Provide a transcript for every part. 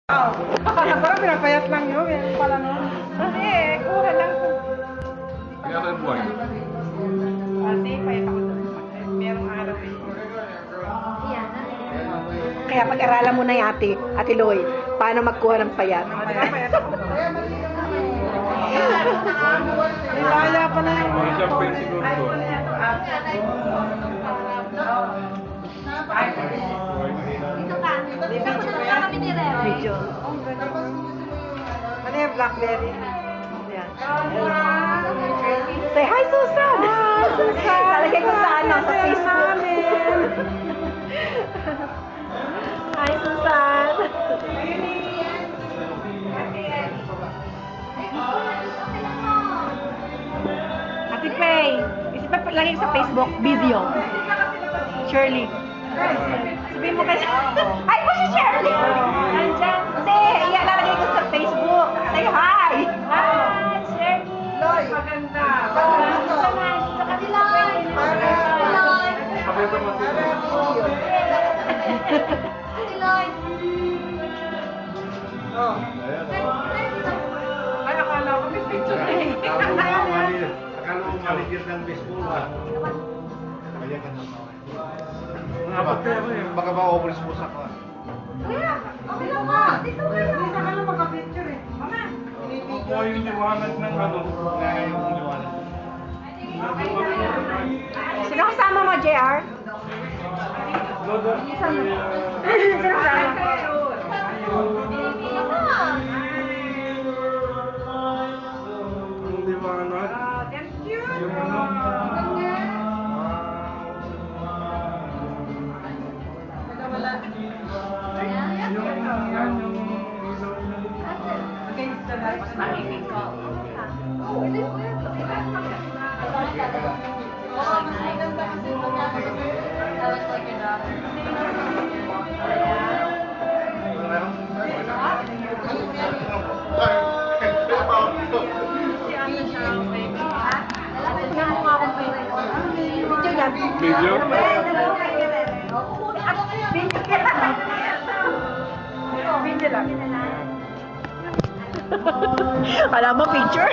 Akala ko lang, pinapayat lang yun. Yan pala nun. Hindi, kuha lang. Kaya kayo buhay. Kasi, payat ako doon. Merong araw eh. Kaya pag-aralan mo na yung ate Loy, paano magkuha ng payat. Di ba, payat ako doon. Kaya pa na yung Mga champagne siguro to. Video. Ano yung Blackberry? Yan. Say hi, Susan! Susan! Talagay ko sa ano, sa Facebook. Hi, Susan! Ate Faye, isip pa lagi sa Facebook, video. Shirley. Sabihin mo kasi, ay po si Shirley! Nandyan. Hindi, ilalagay ko sa Facebook. Say hi! Hi, Shirley! Maganda. Sa kanila. Sabi ito mo sila. Ay, akala ko may picture eh. Akala mo manager ng baseball ba? Kaya ka na. Baka ma-overis mo sa ka. Isa ka lang magka-picture eh. Mama! Kuha yung liwanag ng ano. Kaya yung liwanag. Sino kasama mo, JR? Lodo. Sino kasama? Yung liwanag. Thank you. Yung ano. Yung yan, yung ilaw na. Against the light. Video yan. Video? Video lang. Alam mo, picture?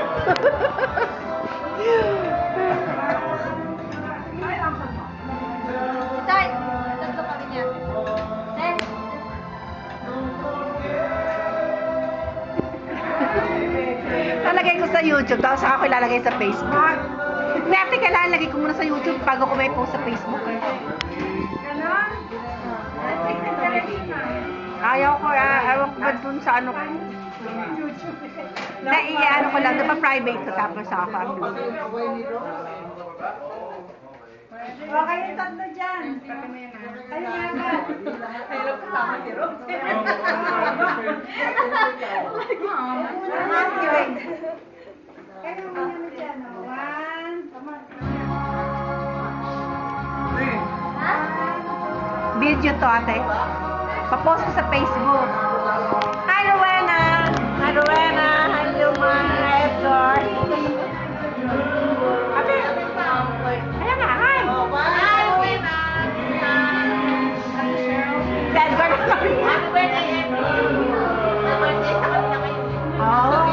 Lalagay ko sa YouTube, tapos saka ko ilalagay sa Facebook. Dati kailangan lagay ko muna sa YouTube bago ko may post sa Facebook. Ganon? Ayaw ko, ewan ko ba dun sa ano ko. Ano ko lang, private ko tapos sa ako. Okay, yung tatlo dyan. Ayun nga ba? Ayun kasama si Rose. Kaya naman yun dyan. One. Video to, ate. Papost ko sa Facebook. Hi, Rowena! Hi, Rowena! Hi, Luman! Edgar! Ate! Ayan na, hi! Si Edgar na lang. Oh.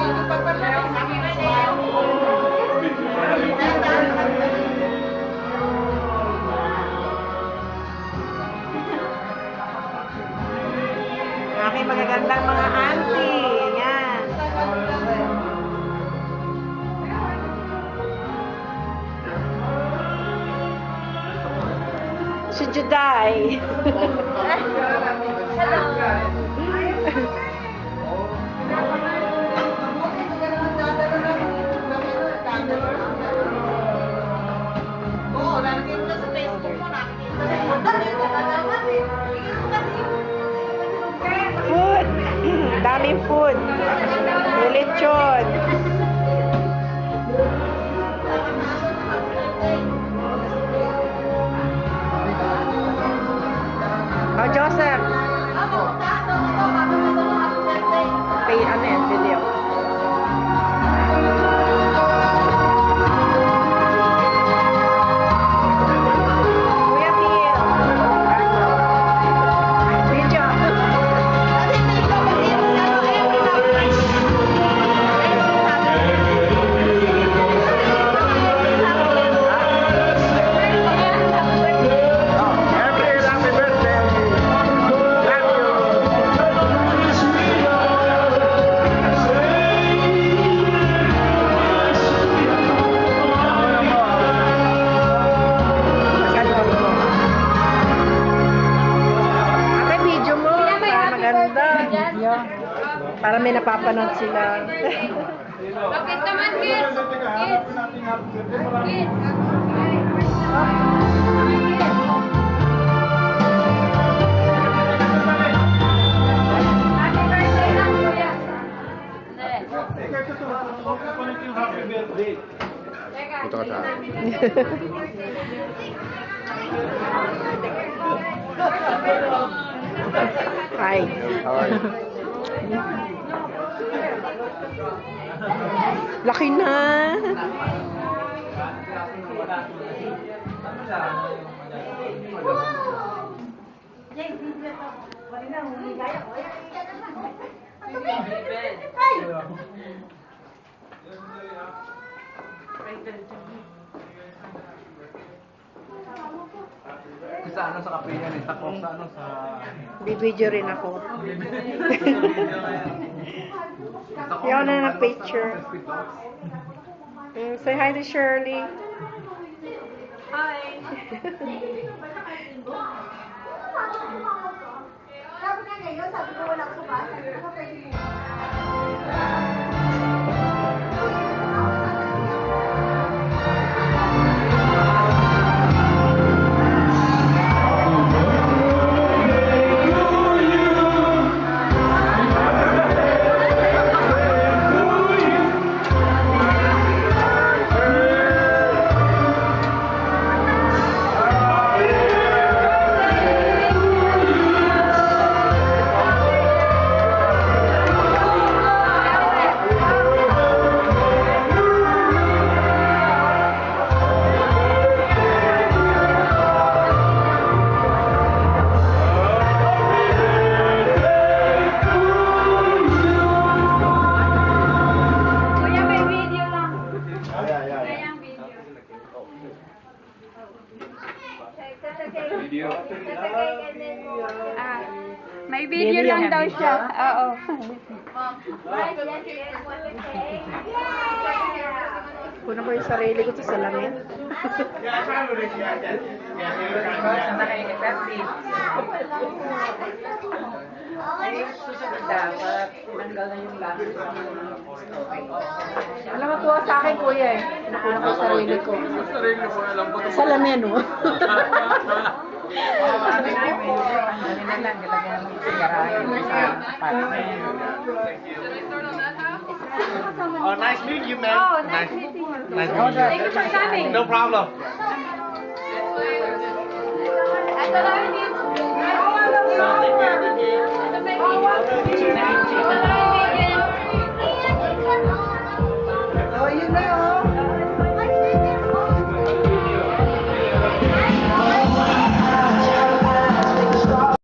Aking magagandang mga auntie. Yan. Should you die? Food. Daming food. Lechon. Oh, Joseph. Ano yan, video. Kuya Phil. Video. Yeah. Para may napapanood sila. Bakit naman, kids? Hanapin natin happy birthday. Marami. Happy birthday lang, kuya. Kahit ito, palit yung happy birthday. Punta ka sa Hi. How are you? Laki na. Sa ano, sa kapilya ni Takok, sa ano, sa... Bibidyo rin ako. Yan na na picture. Say hi to Shirley. Hi. Sabi nga ngayon, sabi ko wala ko ba? Sabi ko pwede mo. Kuya, may video lang. Kaya ang video. Ah, may video lang daw siya. Oo. Kuno ko yung sarili ko sa salamin. Alam mo, tuwa sa akin, kuya eh. Kuno ko yung sarili ko. Sarili ko, alam ko. Salamin, oh. Oh, nice meeting you, man. Oh, nice meeting you. Nice meeting you. Thank you for coming. No problem. Ito lang yung